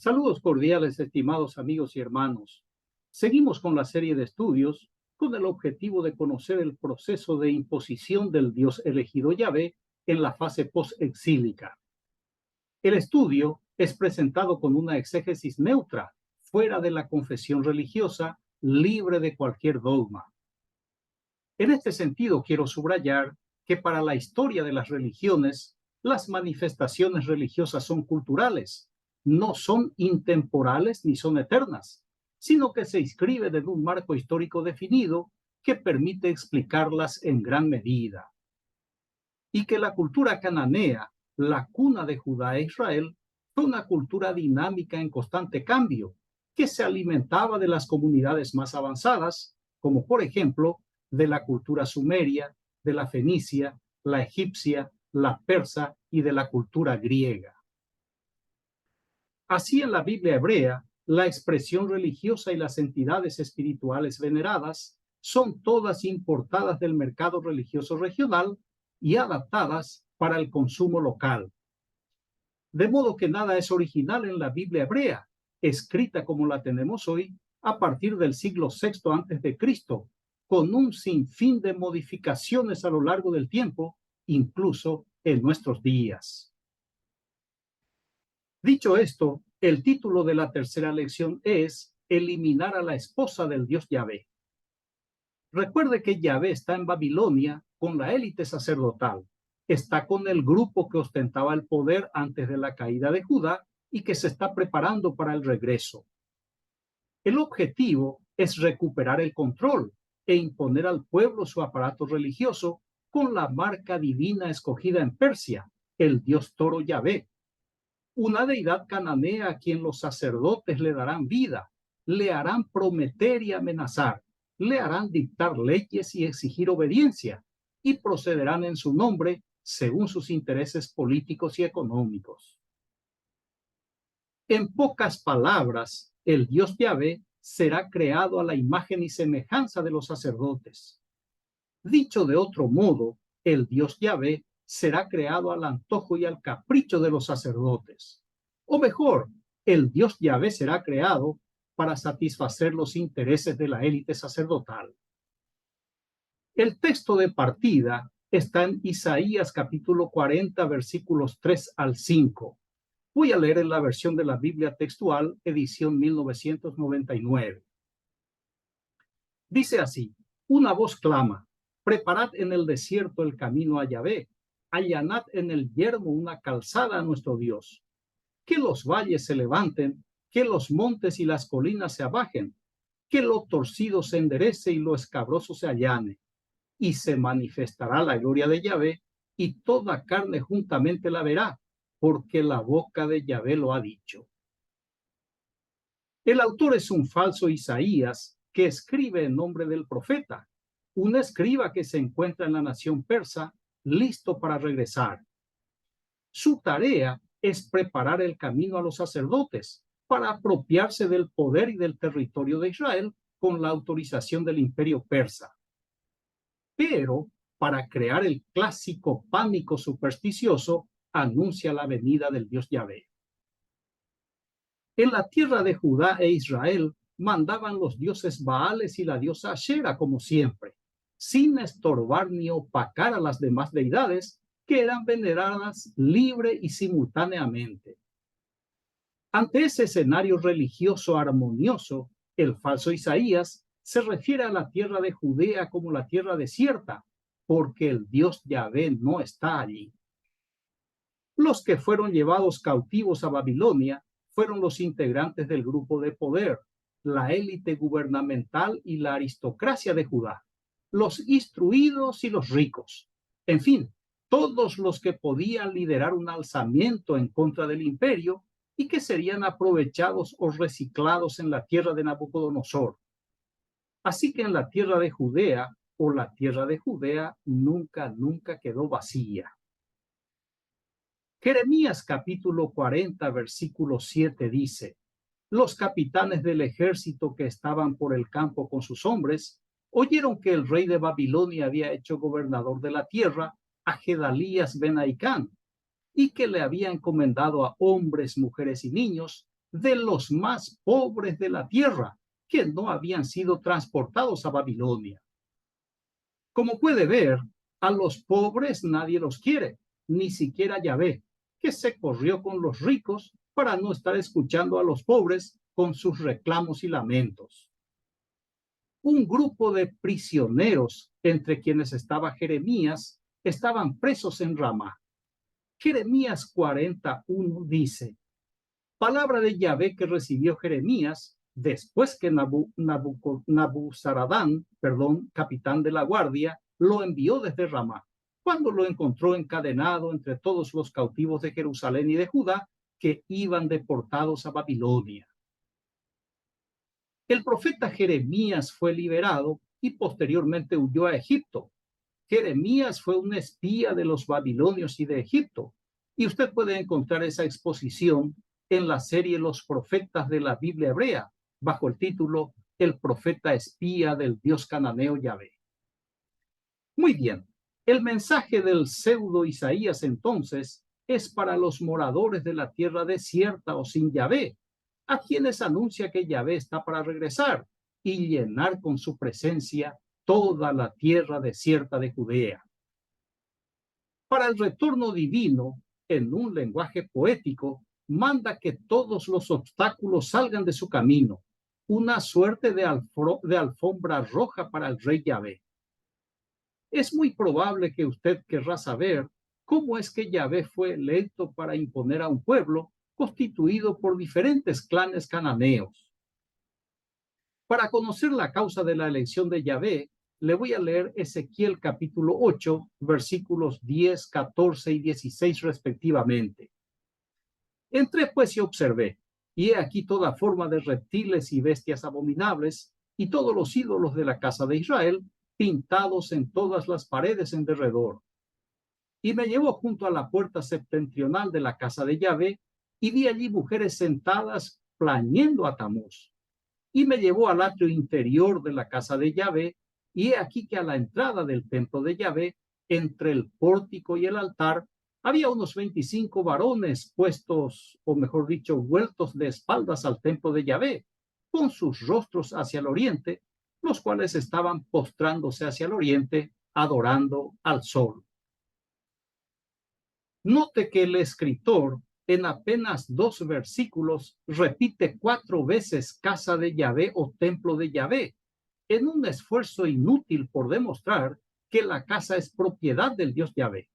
Saludos cordiales, estimados amigos y hermanos. Seguimos con la serie de estudios con el objetivo de conocer el proceso de imposición del Dios elegido Yahvé en la fase post-exílica. El estudio es presentado con una exégesis neutra, fuera de la confesión religiosa, libre de cualquier dogma. En este sentido, quiero subrayar que para la historia de las religiones, las manifestaciones religiosas son culturales, no son intemporales ni son eternas, sino que se inscriben en un marco histórico definido que permite explicarlas en gran medida. Y que la cultura cananea, la cuna de Judá e Israel, fue una cultura dinámica en constante cambio, que se alimentaba de las comunidades más avanzadas, como por ejemplo de la cultura sumeria, de la fenicia, la egipcia, la persa y de la cultura griega. Así, en la Biblia hebrea, la expresión religiosa y las entidades espirituales veneradas son todas importadas del mercado religioso regional y adaptadas para el consumo local. De modo que nada es original en la Biblia hebrea, escrita como la tenemos hoy a partir del siglo VI a.C., con un sinfín de modificaciones a lo largo del tiempo, incluso en nuestros días. Dicho esto, el título de la tercera lección es Eliminar a la esposa del Dios Yahvé. Recuerde que Yahvé está en Babilonia con la élite sacerdotal. Está con el grupo que ostentaba el poder antes de la caída de Judá y que se está preparando para el regreso. El objetivo es recuperar el control e imponer al pueblo su aparato religioso con la marca divina escogida en Persia, el dios toro Yahvé, una deidad cananea a quien los sacerdotes le darán vida, le harán prometer y amenazar, le harán dictar leyes y exigir obediencia, y procederán en su nombre según sus intereses políticos y económicos. En pocas palabras, el Dios Yahvé será creado a la imagen y semejanza de los sacerdotes. Dicho de otro modo, el Dios Yahvé será creado al antojo y al capricho de los sacerdotes. O mejor, el Dios Yahvé será creado para satisfacer los intereses de la élite sacerdotal. El texto de partida está en Isaías capítulo 40, versículos 3 al 5. Voy a leer en la versión de la Biblia textual, edición 1999. Dice así: una voz clama, preparad en el desierto el camino a Yahvé, allanad en el yermo una calzada a nuestro Dios. Que los valles se levanten, que los montes y las colinas se abajen, que lo torcido se enderece y lo escabroso se allane, y se manifestará la gloria de Yahvé, y toda carne juntamente la verá, porque la boca de Yahvé lo ha dicho. El autor es un falso Isaías que escribe en nombre del profeta, un escriba que se encuentra en la nación persa, listo para regresar. Su tarea es preparar el camino a los sacerdotes para apropiarse del poder y del territorio de Israel con la autorización del imperio persa. Pero para crear el clásico pánico supersticioso, anuncia la venida del Dios Yahvé. En la tierra de Judá e Israel mandaban los dioses Baales y la diosa Ashera como siempre, sin estorbar ni opacar a las demás deidades que eran veneradas libre y simultáneamente. Ante ese escenario religioso armonioso, el falso Isaías se refiere a la tierra de Judea como la tierra desierta, porque el Dios Yahvé no está allí. Los que fueron llevados cautivos a Babilonia fueron los integrantes del grupo de poder, la élite gubernamental y la aristocracia de Judá, los instruidos y los ricos, en fin, todos los que podían liderar un alzamiento en contra del imperio y que serían aprovechados o reciclados en la tierra de Nabucodonosor. Así que en la tierra de Judea o la tierra de Judea nunca quedó vacía. Jeremías capítulo 40, versículo 7 dice: los capitanes del ejército que estaban por el campo con sus hombres oyeron que el rey de Babilonia había hecho gobernador de la tierra a Gedalías ben Ahicam y que le había encomendado a hombres, mujeres y niños de los más pobres de la tierra, que no habían sido transportados a Babilonia. Como puede ver, a los pobres nadie los quiere, ni siquiera Yahvé, que se corrió con los ricos para no estar escuchando a los pobres con sus reclamos y lamentos. Un grupo de prisioneros, entre quienes estaba Jeremías, estaban presos en Ramá. Jeremías 41 dice: palabra de Yahvé que recibió Jeremías después que Nabuzaradán, capitán de la guardia, lo envió desde Ramá, cuando lo encontró encadenado entre todos los cautivos de Jerusalén y de Judá que iban deportados a Babilonia. El profeta Jeremías fue liberado y posteriormente huyó a Egipto. Jeremías fue un espía de los babilonios y de Egipto, y usted puede encontrar esa exposición en la serie Los profetas de la Biblia hebrea, bajo el título El profeta espía del dios cananeo Yahvé. Muy bien, el mensaje del pseudo Isaías entonces es para los moradores de la tierra desierta o sin Yahvé, a quienes anuncia que Yahvé está para regresar y llenar con su presencia toda la tierra desierta de Judea. Para el retorno divino, en un lenguaje poético, manda que todos los obstáculos salgan de su camino, una suerte de alfombra roja para el rey Yahvé. Es muy probable que usted querrá saber cómo es que Yahvé fue electo para imponer a un pueblo constituido por diferentes clanes cananeos. Para conocer la causa de la elección de Yahvé, le voy a leer Ezequiel capítulo 8, versículos 10, 14 y 16 respectivamente. Entré pues y observé, y he aquí toda forma de reptiles y bestias abominables, y todos los ídolos de la casa de Israel, pintados en todas las paredes en derredor. Y me llevó junto a la puerta septentrional de la casa de Yahvé, y vi allí mujeres sentadas plañendo a Tamuz. Y me llevó al atrio interior de la casa de Yahvé, y he aquí que a la entrada del templo de Yahvé, entre el pórtico y el altar, había unos 25 varones puestos, o mejor dicho, vueltos de espaldas al templo de Yahvé, con sus rostros hacia el oriente, los cuales estaban postrándose hacia el oriente, adorando al sol. Note que el escritor, en apenas 2 versículos, repite 4 veces casa de Yahvé o templo de Yahvé, en un esfuerzo inútil por demostrar que la casa es propiedad del Dios Yahvé.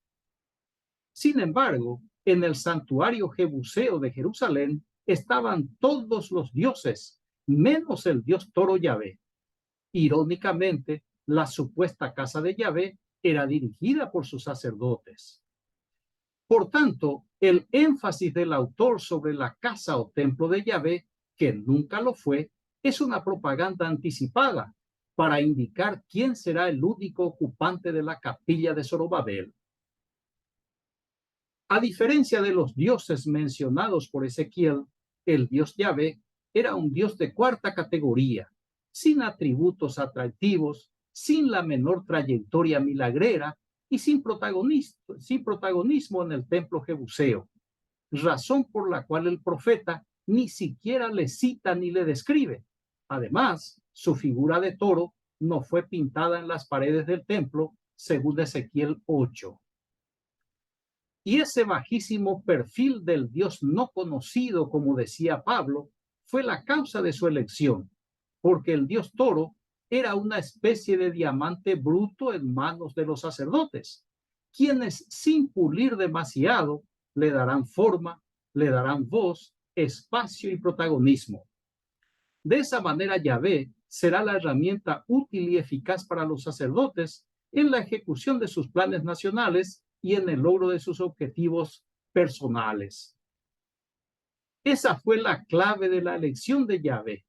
Sin embargo, en el santuario jebuseo de Jerusalén estaban todos los dioses, menos el dios toro Yahvé. Irónicamente, la supuesta casa de Yahvé era dirigida por sus sacerdotes. Por tanto, el énfasis del autor sobre la casa o templo de Yahvé, que nunca lo fue, es una propaganda anticipada para indicar quién será el único ocupante de la capilla de Zorobabel. A diferencia de los dioses mencionados por Ezequiel, el dios Yahvé era un dios de 4ª categoría, sin atributos atractivos, sin la menor trayectoria milagrera y sin protagonismo en el templo jebuseo, razón por la cual el profeta ni siquiera le cita ni le describe. Además, su figura de toro no fue pintada en las paredes del templo, según Ezequiel 8. Y ese bajísimo perfil del Dios no conocido, como decía Pablo, fue la causa de su elección, porque el Dios toro era una especie de diamante bruto en manos de los sacerdotes, quienes sin pulir demasiado le darán forma, le darán voz, espacio y protagonismo. De esa manera Yahvé será la herramienta útil y eficaz para los sacerdotes en la ejecución de sus planes nacionales y en el logro de sus objetivos personales. Esa fue la clave de la elección de Yahvé,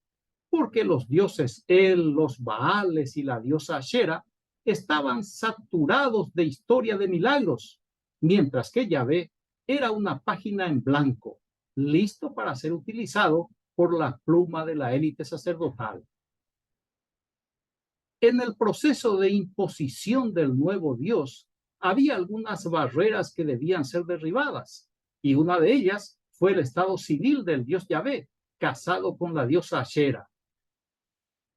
porque los dioses El, los Baales y la diosa Ashera estaban saturados de historia de milagros, mientras que Yahvé era una página en blanco, listo para ser utilizado por la pluma de la élite sacerdotal. En el proceso de imposición del nuevo Dios, había algunas barreras que debían ser derribadas, y una de ellas fue el estado civil del Dios Yahvé, casado con la diosa Ashera.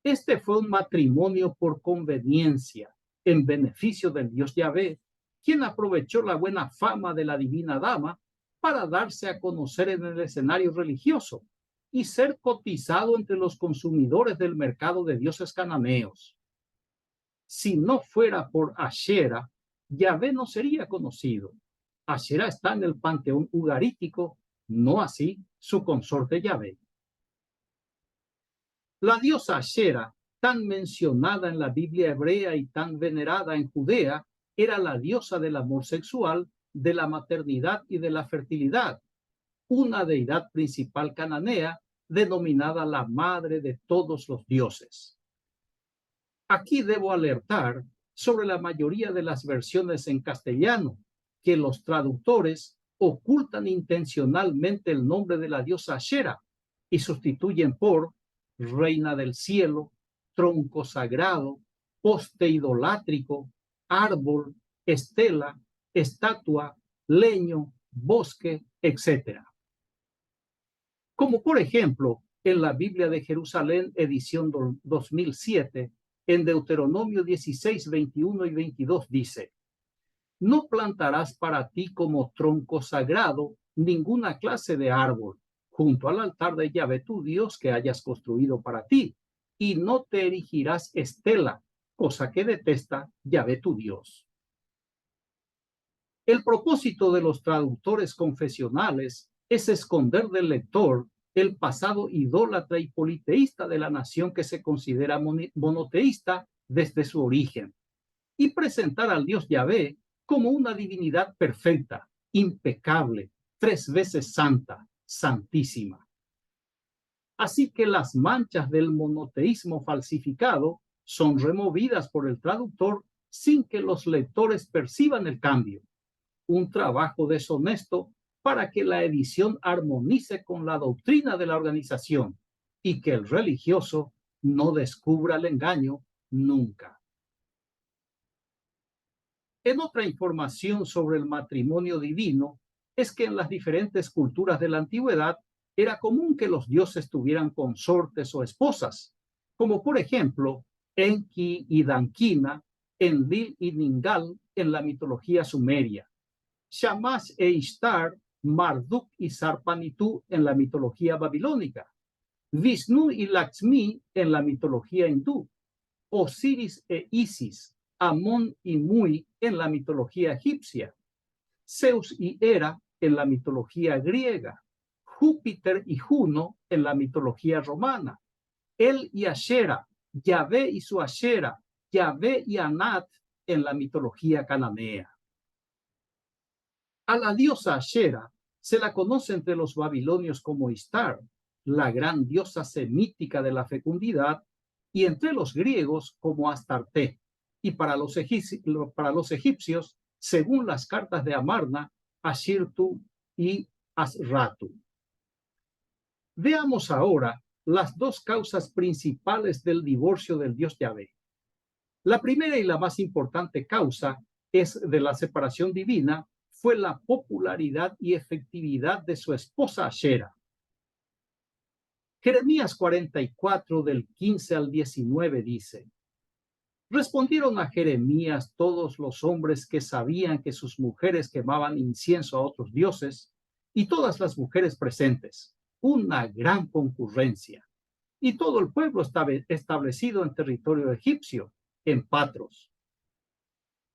Este fue un matrimonio por conveniencia, en beneficio del dios Yahvé, quien aprovechó la buena fama de la divina dama para darse a conocer en el escenario religioso y ser cotizado entre los consumidores del mercado de dioses cananeos. Si no fuera por Ashera, Yahvé no sería conocido. Ashera está en el panteón ugarítico, no así su consorte Yahvé. La diosa Ashera, tan mencionada en la Biblia hebrea y tan venerada en Judea, era la diosa del amor sexual, de la maternidad y de la fertilidad, una deidad principal cananea denominada la madre de todos los dioses. Aquí debo alertar sobre la mayoría de las versiones en castellano, que los traductores ocultan intencionalmente el nombre de la diosa Ashera y sustituyen por reina del cielo, tronco sagrado, poste idolátrico, árbol, estela, estatua, leño, bosque, etc. Como por ejemplo, en la Biblia de Jerusalén, edición 2007, en Deuteronomio 16, 21 y 22 dice: no plantarás para ti como tronco sagrado ninguna clase de árbol junto al altar de Yahvé tu Dios que hayas construido para ti, y no te erigirás estela, cosa que detesta Yahvé tu Dios. El propósito de los traductores confesionales es esconder del lector el pasado idólatra y politeísta de la nación que se considera monoteísta desde su origen, y presentar al Dios Yahvé como una divinidad perfecta, impecable, 3 veces santa, santísima. Así que las manchas del monoteísmo falsificado son removidas por el traductor sin que los lectores perciban el cambio. Un trabajo deshonesto para que la edición armonice con la doctrina de la organización y que el religioso no descubra el engaño nunca. En otra información sobre el matrimonio divino es que en las diferentes culturas de la antigüedad era común que los dioses tuvieran consortes o esposas, como por ejemplo Enki y Dankina, Enlil y Ningal en la mitología sumeria, Shamash e Ishtar, Marduk y Sarpanitú en la mitología babilónica, Vishnu y Lakshmi en la mitología hindú, Osiris e Isis, Amón y Mui en la mitología egipcia, Zeus y Hera en la mitología griega, Júpiter y Juno en la mitología romana, El y Ashera, Yahvé y su Ashera, Yahvé y Anat en la mitología cananea. A la diosa Ashera se la conoce entre los babilonios como Ishtar, la gran diosa semítica de la fecundidad, y entre los griegos como Astarte, y para los egipcios, según las cartas de Amarna, Ashirtu y Asratu. Veamos ahora las dos causas principales del divorcio del dios Yahvé. La primera y la más importante causa es de la separación divina fue la popularidad y efectividad de su esposa Ashera. Jeremías 44 del 15 al 19 dice: respondieron a Jeremías todos los hombres que sabían que sus mujeres quemaban incienso a otros dioses y todas las mujeres presentes, una gran concurrencia, y todo el pueblo estaba establecido en territorio egipcio, en Patros.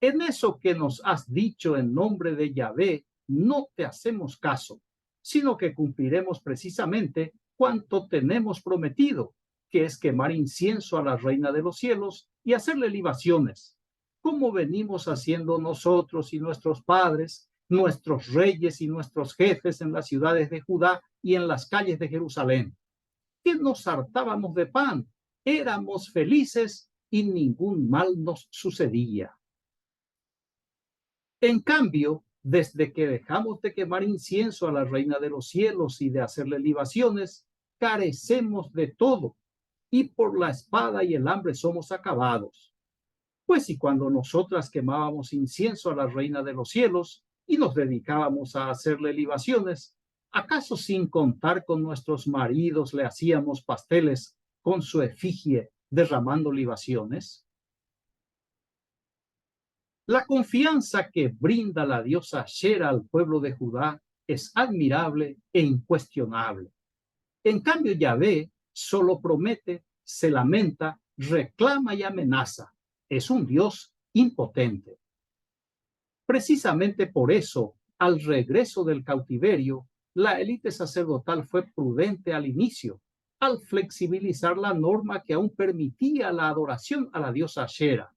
En eso que nos has dicho en nombre de Yahvé, no te hacemos caso, sino que cumpliremos precisamente cuanto tenemos prometido, que es quemar incienso a la reina de los cielos y hacerle libaciones, como venimos haciendo nosotros y nuestros padres, nuestros reyes y nuestros jefes en las ciudades de Judá y en las calles de Jerusalén, que nos hartábamos de pan, éramos felices y ningún mal nos sucedía. En cambio, desde que dejamos de quemar incienso a la reina de los cielos y de hacerle libaciones, carecemos de todo, y por la espada y el hambre somos acabados. Pues y cuando nosotras quemábamos incienso a la reina de los cielos y nos dedicábamos a hacerle libaciones, ¿Acaso sin contar con nuestros maridos le hacíamos pasteles con su efigie derramando libaciones? La confianza que brinda la diosa Ashera al pueblo de Judá es admirable e incuestionable. En cambio, Yahvé solo promete, se lamenta, reclama y amenaza. Es un Dios impotente. Precisamente por eso, al regreso del cautiverio, la élite sacerdotal fue prudente al inicio, al flexibilizar la norma que aún permitía la adoración a la diosa Ashera.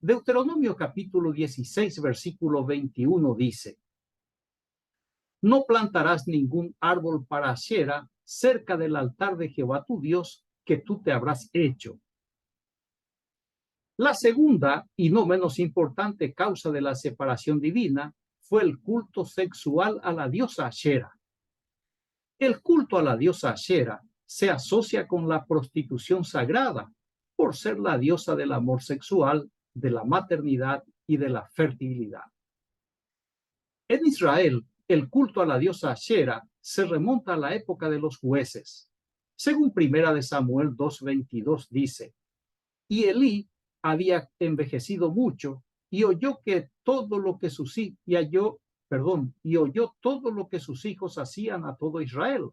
Deuteronomio capítulo 16, versículo 21 dice: No plantarás ningún árbol para Ashera cerca del altar de Jehová tu Dios que tú te habrás hecho. La segunda y no menos importante causa de la separación divina fue el culto sexual a la diosa Ashera. El culto a la diosa Ashera se asocia con la prostitución sagrada por ser la diosa del amor sexual, de la maternidad y de la fertilidad. En Israel, el culto a la diosa Ashera se remonta a la época de los jueces. Según Primera de Samuel 2:22 dice: Y Elí había envejecido mucho y oyó todo lo que sus hijos hacían a todo Israel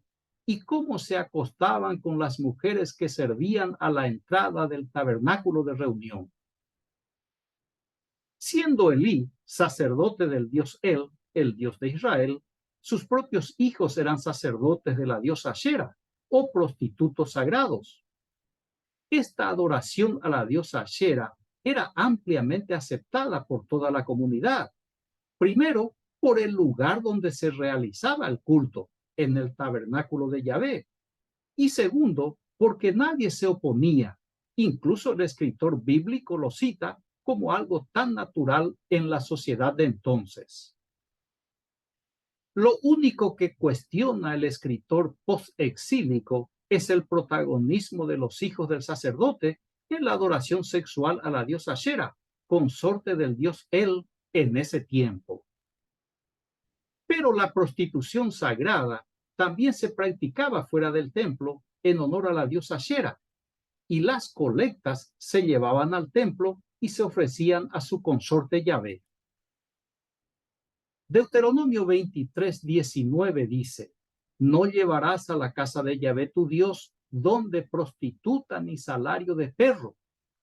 y cómo se acostaban con las mujeres que servían a la entrada del tabernáculo de reunión. Siendo Elí sacerdote del dios el dios de Israel, sus propios hijos eran sacerdotes de la diosa Ashera o prostitutos sagrados. Esta adoración a la diosa Ashera era ampliamente aceptada por toda la comunidad. Primero, por el lugar donde se realizaba el culto, en el tabernáculo de Yahvé. Y segundo, porque nadie se oponía. Incluso el escritor bíblico lo cita como algo tan natural en la sociedad de entonces. Lo único que cuestiona el escritor postexílico es el protagonismo de los hijos del sacerdote en la adoración sexual a la diosa Ashera, consorte del dios El en ese tiempo. Pero la prostitución sagrada también se practicaba fuera del templo en honor a la diosa Ashera, y las colectas se llevaban al templo y se ofrecían a su consorte Yahvé. Deuteronomio 23:19 dice: No llevarás a la casa de Yahvé tu Dios don de prostituta ni salario de perro,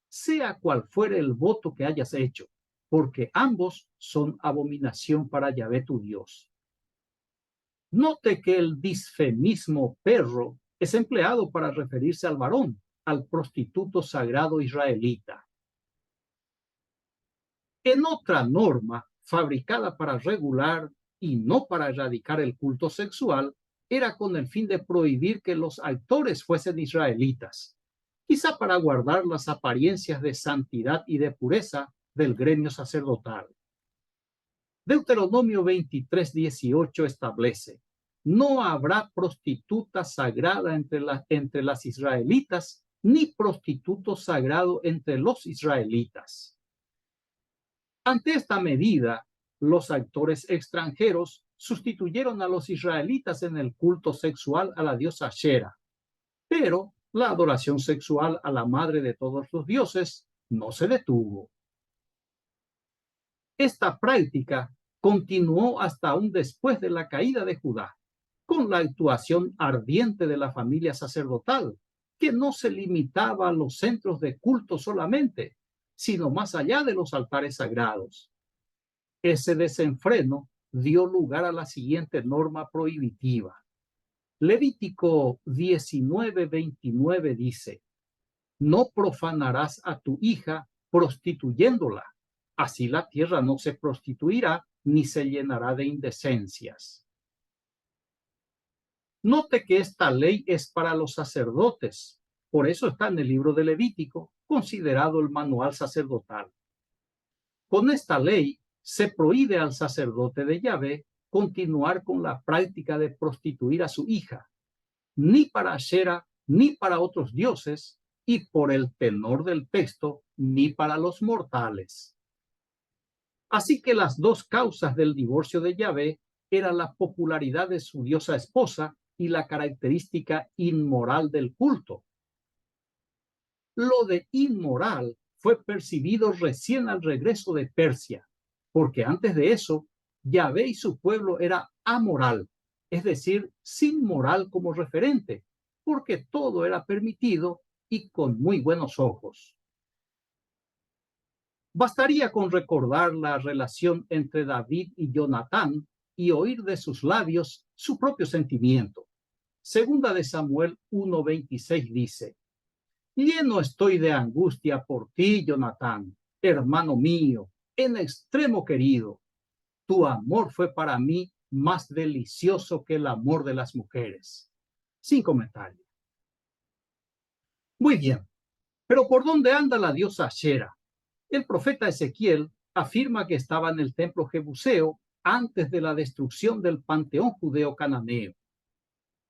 sea cual fuere el voto que hayas hecho, porque ambos son abominación para Yahvé tu Dios. Note que el disfemismo perro es empleado para referirse al varón, al prostituto sagrado israelita. En otra norma, fabricada para regular y no para erradicar el culto sexual, era con el fin de prohibir que los actores fuesen israelitas, quizá para guardar las apariencias de santidad y de pureza del gremio sacerdotal. Deuteronomio 23:18 establece: No habrá prostituta sagrada entre las israelitas, ni prostituto sagrado entre los israelitas. Ante esta medida, los actores extranjeros sustituyeron a los israelitas en el culto sexual a la diosa Ashera, pero la adoración sexual a la madre de todos los dioses no se detuvo. Esta práctica continuó hasta aún después de la caída de Judá, con la actuación ardiente de la familia sacerdotal, que no se limitaba a los centros de culto solamente, sino más allá de los altares sagrados. Ese desenfreno dio lugar a la siguiente norma prohibitiva. Levítico 19:29 dice: No profanarás a tu hija prostituyéndola. Así la tierra no se prostituirá ni se llenará de indecencias. Note que esta ley es para los sacerdotes. Por eso está en el libro de Levítico, considerado el manual sacerdotal. Con esta ley se prohíbe al sacerdote de Yahvé continuar con la práctica de prostituir a su hija, ni para Ashera, ni para otros dioses, y por el tenor del texto, ni para los mortales. Así que las dos causas del divorcio de Yahvé era la popularidad de su diosa esposa y la característica inmoral del culto. Lo de inmoral fue percibido recién al regreso de Persia, porque antes de eso, Yahvé y su pueblo era amoral, es decir, sin moral como referente, porque todo era permitido y con muy buenos ojos. Bastaría con recordar la relación entre David y Jonatán y oír de sus labios su propio sentimiento. Segunda de Samuel 1:26 dice: lleno estoy de angustia por ti, Jonatán, hermano mío, en extremo querido. Tu amor fue para mí más delicioso que el amor de las mujeres. Sin comentario. Muy bien, pero ¿por dónde anda la diosa Ashera? El profeta Ezequiel afirma que estaba en el templo jebuseo antes de la destrucción del panteón judeo-cananeo.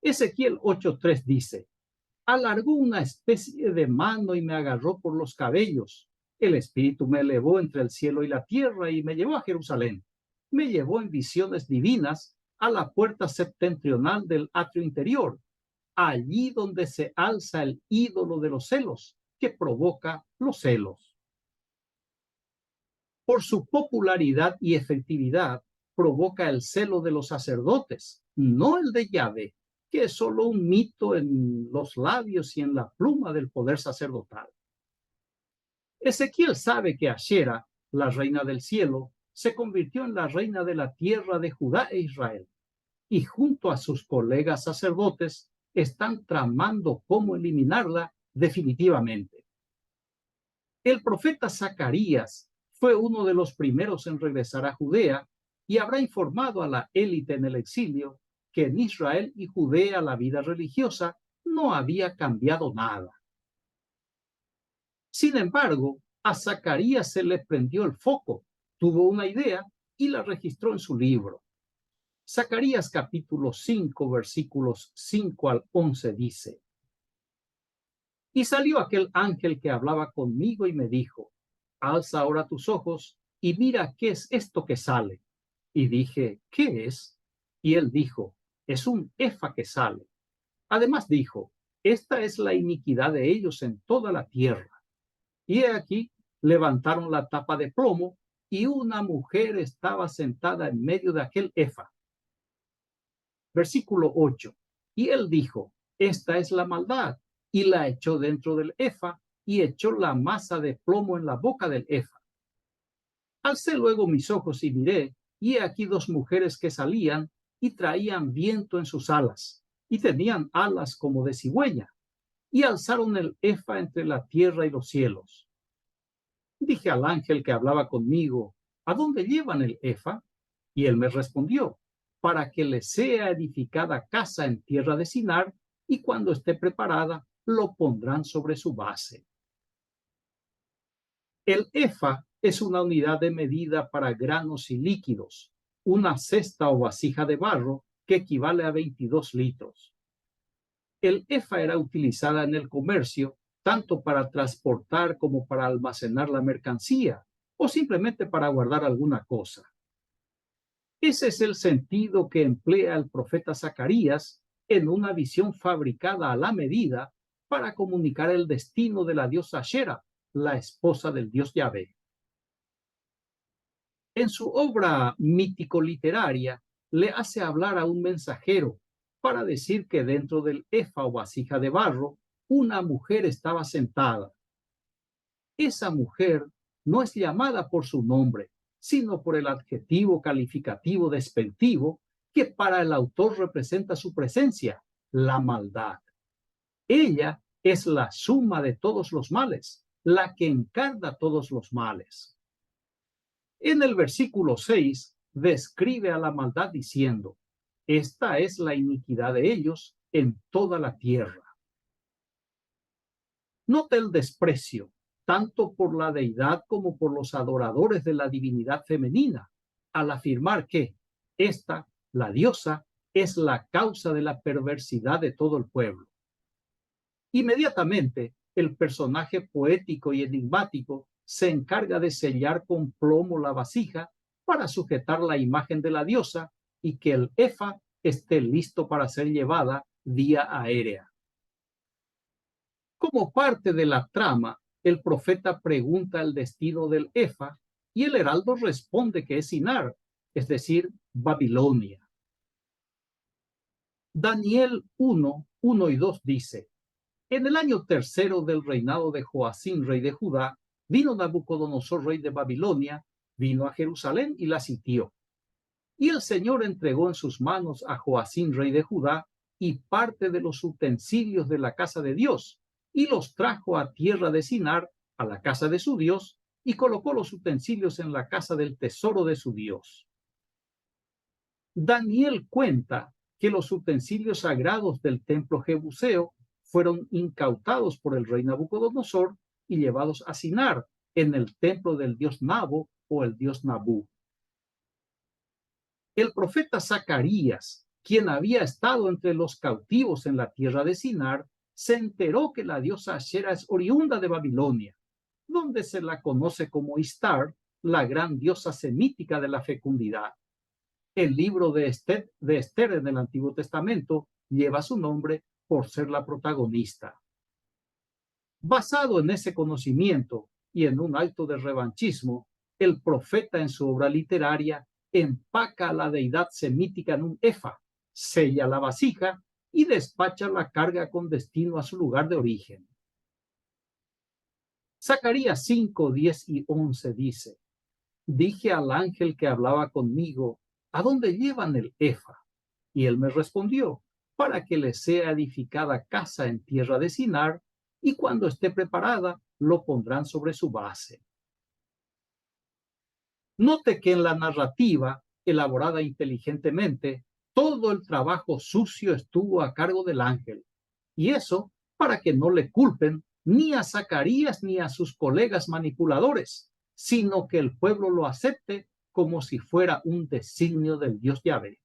Ezequiel 8:3 dice: alargó una especie de mano y me agarró por los cabellos. El espíritu me elevó entre el cielo y la tierra y me llevó a Jerusalén. Me llevó en visiones divinas a la puerta septentrional del atrio interior, allí donde se alza el ídolo de los celos, que provoca los celos. Por su popularidad y efectividad, provoca el celo de los sacerdotes, no el de Yahvé, que es solo un mito en los labios y en la pluma del poder sacerdotal. Ezequiel sabe que Ashera, la reina del cielo, se convirtió en la reina de la tierra de Judá e Israel, y junto a sus colegas sacerdotes están tramando cómo eliminarla definitivamente. El profeta Zacarías fue uno de los primeros en regresar a Judea y habrá informado a la élite en el exilio que en Israel y Judea la vida religiosa no había cambiado nada. Sin embargo, a Zacarías se le prendió el foco, tuvo una idea y la registró en su libro. Zacarías capítulo 5, versículos 5 al 11 dice: y salió aquel ángel que hablaba conmigo y me dijo: alza ahora tus ojos y mira qué es esto que sale. Y dije: ¿qué es? Y él dijo: es un efa que sale. Además dijo: esta es la iniquidad de ellos en toda la tierra. Y he aquí, levantaron la tapa de plomo y una mujer estaba sentada en medio de aquel efa. Versículo 8. Y él dijo: esta es la maldad, y la echó dentro del efa y echó la masa de plomo en la boca del efa. Alcé luego mis ojos y miré, y he aquí dos mujeres que salían y traían viento en sus alas, y tenían alas como de cigüeña, y alzaron el efa entre la tierra y los cielos. Dije al ángel que hablaba conmigo: ¿a dónde llevan el efa? Y él me respondió: para que le sea edificada casa en tierra de Sinar, y cuando esté preparada, lo pondrán sobre su base. El efa es una unidad de medida para granos y líquidos, una cesta o vasija de barro que equivale a 22 litros. El efa era utilizada en el comercio tanto para transportar como para almacenar la mercancía o simplemente para guardar alguna cosa. Ese es el sentido que emplea el profeta Zacarías en una visión fabricada a la medida para comunicar el destino de la diosa Ashera, la esposa del dios Yahvé. En su obra mítico-literaria le hace hablar a un mensajero para decir que dentro del efa o vasija de barro una mujer estaba sentada. Esa mujer no es llamada por su nombre, sino por el adjetivo calificativo despectivo que para el autor representa su presencia, la maldad. Ella es la suma de todos los males, la que encarna todos los males. En el versículo 6 describe a la maldad diciendo: esta es la iniquidad de ellos en toda la tierra. Nota el desprecio, tanto por la deidad como por los adoradores de la divinidad femenina, al afirmar que esta, la diosa, es la causa de la perversidad de todo el pueblo. Inmediatamente, el personaje poético y enigmático se encarga de sellar con plomo la vasija para sujetar la imagen de la diosa y que el efa esté listo para ser llevada vía aérea. Como parte de la trama, el profeta pregunta el destino del efa y el heraldo responde que es Sinar, es decir, Babilonia. Daniel 1 y 2 dice: en el año tercero del reinado de Joacim, rey de Judá, vino Nabucodonosor, rey de Babilonia, vino a Jerusalén y la sitió. Y el Señor entregó en sus manos a Joacim, rey de Judá, y parte de los utensilios de la casa de Dios, y los trajo a tierra de Sinar, a la casa de su Dios, y colocó los utensilios en la casa del tesoro de su Dios. Daniel cuenta que los utensilios sagrados del templo jebuseo fueron incautados por el rey Nabucodonosor y llevados a Sinar, en el templo del dios Nabo o el dios Nabú. El profeta Zacarías, quien había estado entre los cautivos en la tierra de Sinar, se enteró que la diosa Ashera es oriunda de Babilonia, donde se la conoce como Istar, la gran diosa semítica de la fecundidad. El libro de Esther en el Antiguo Testamento lleva su nombre por ser la protagonista. Basado en ese conocimiento y en un acto de revanchismo, el profeta en su obra literaria empaca a la deidad semítica en un efa, sella la vasija y despacha la carga con destino a su lugar de origen. Zacarías 5, 10 y 11 dice: dije al ángel que hablaba conmigo, ¿a dónde llevan el efa? Y él me respondió: para que le sea edificada casa en tierra de Sinar, y cuando esté preparada, lo pondrán sobre su base. Note que en la narrativa, elaborada inteligentemente, todo el trabajo sucio estuvo a cargo del ángel, y eso para que no le culpen ni a Zacarías ni a sus colegas manipuladores, sino que el pueblo lo acepte como si fuera un designio del Dios Yahvé.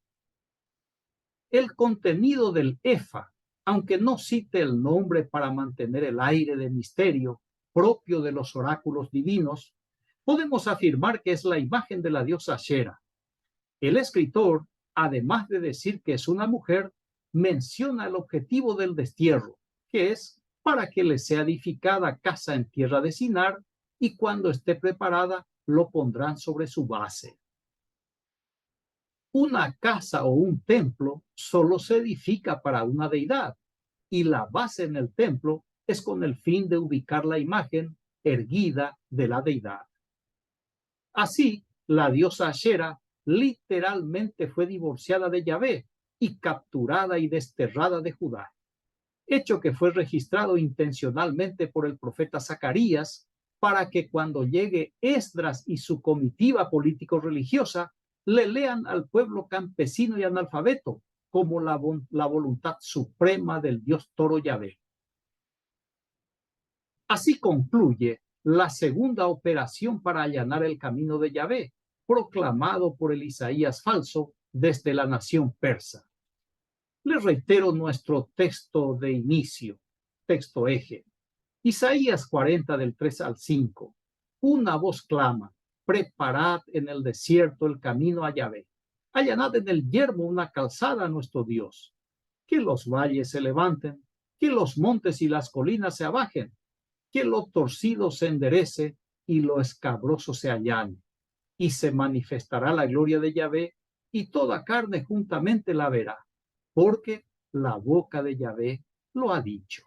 El contenido del efa, aunque no cite el nombre para mantener el aire de misterio propio de los oráculos divinos, podemos afirmar que es la imagen de la diosa Ashera. El escritor, además de decir que es una mujer, menciona el objetivo del destierro, que es para que le sea edificada casa en tierra de Sinar, y cuando esté preparada lo pondrán sobre su base. Una casa o un templo solo se edifica para una deidad, y la base en el templo es con el fin de ubicar la imagen erguida de la deidad. Así, la diosa Ashera literalmente fue divorciada de Yahvé y capturada y desterrada de Judá, hecho que fue registrado intencionalmente por el profeta Zacarías para que cuando llegue Esdras y su comitiva político-religiosa le lean al pueblo campesino y analfabeto como la voluntad suprema del Dios Toro Yahvé. Así concluye la segunda operación para allanar el camino de Yahvé, proclamado por el Isaías falso desde la nación persa. Les reitero nuestro texto de inicio, texto eje. Isaías 40 del 3 al 5. Una voz clama: preparad en el desierto el camino a Yahvé. Allanad en el yermo una calzada a nuestro Dios. Que los valles se levanten, que los montes y las colinas se abajen, que lo torcido se enderece y lo escabroso se allane. Y se manifestará la gloria de Yahvé, y toda carne juntamente la verá, porque la boca de Yahvé lo ha dicho.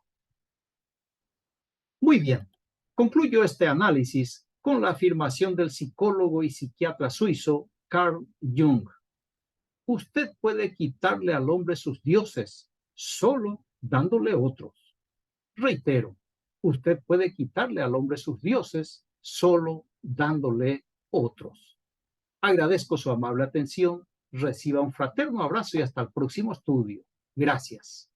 Muy bien, concluyo este análisis con la afirmación del psicólogo y psiquiatra suizo Carl Jung. Usted puede quitarle al hombre sus dioses solo dándole otros. Reitero, usted puede quitarle al hombre sus dioses solo dándole otros. Agradezco su amable atención, reciba un fraterno abrazo y hasta el próximo estudio. Gracias.